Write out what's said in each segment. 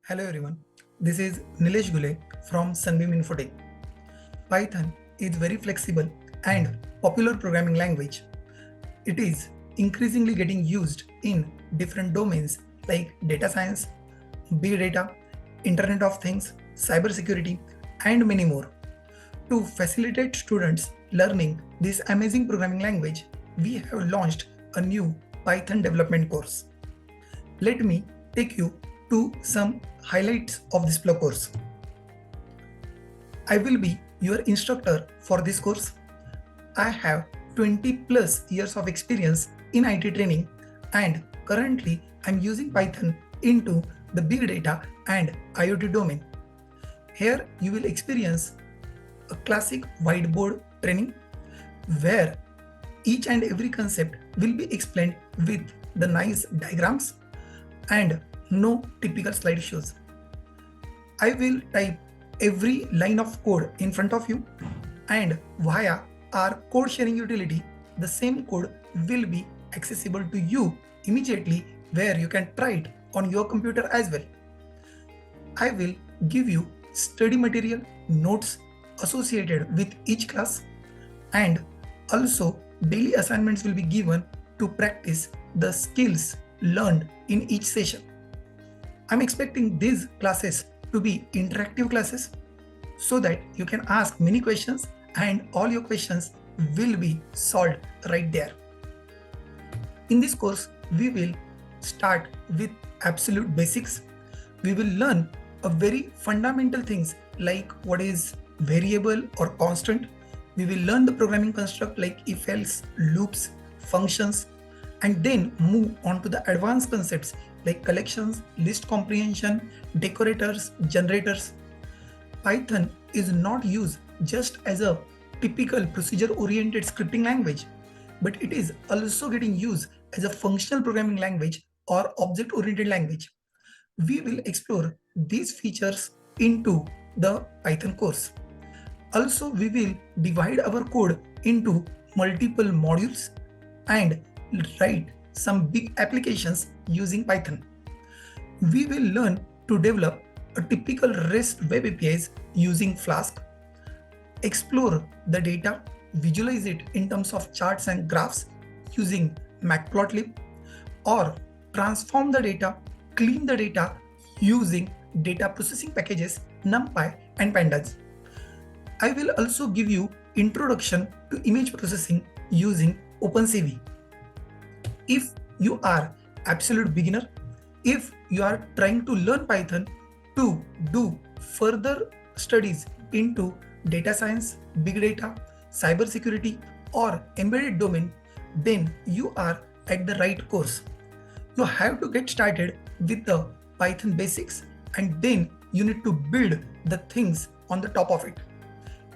Hello everyone, this is Nilesh Ghule from Sunbeam Infotech. Python is very flexible and popular programming language. It is increasingly getting used in different domains like data science, big data, Internet of Things, cybersecurity, and many more. To facilitate students learning this amazing programming language, we have launched a new Python development course. Let me take you to some highlights of this course. I will be your instructor for this course. I have 20 plus years of experience in IT training, and currently I'm using Python into the big data and IoT domain. Here you will experience a classic whiteboard training where each and every concept will be explained with the nice diagrams and no typical slideshows. I will type every line of code in front of you, and via our code sharing utility, the same code will be accessible to you immediately where you can try it on your computer as well. I will give you study material, notes associated with each class, and also daily assignments will be given to practice the skills learned in each session. I'm expecting these classes to be interactive classes so that you can ask many questions and all your questions will be solved right there. In this course, we will start with absolute basics. We will learn a very fundamental things like what is variable or constant. We will learn the programming construct like if else, loops, functions, and then move on to the advanced concepts like collections, list comprehension, decorators, generators. Python is not used just as a typical procedure-oriented scripting language, but it is also getting used as a functional programming language or object-oriented language. We will explore these features into the Python course. Also, we will divide our code into multiple modules and write some big applications using Python. We will learn to develop a typical REST web APIs using Flask, explore the data, visualize it in terms of charts and graphs using Matplotlib, or transform the data, clean the data using data processing packages NumPy and Pandas. I will also give you introduction to image processing using OpenCV. If you are absolute beginner, if you are trying to learn Python to do further studies into data science, big data, cybersecurity, or embedded domain, then you are at the right course. You have to get started with the Python basics, and then you need to build the things on the top of it.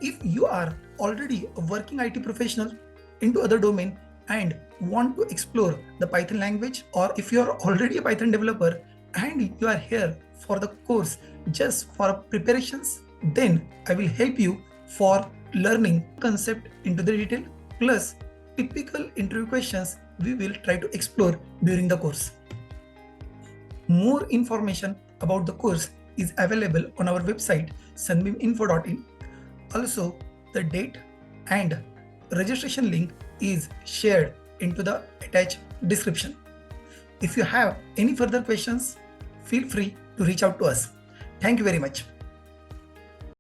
If you are already a working IT professional into other domain and want to explore the Python language, or if you are already a Python developer and you are here for the course just for preparations, then I will help you for learning concept into the detail plus typical interview questions we will try to explore during the course. More information about the course is available on our website sunbeaminfo.in. Also, the date and registration link is shared into the attached description. If you have any further questions, feel free to reach out to us. Thank you very much.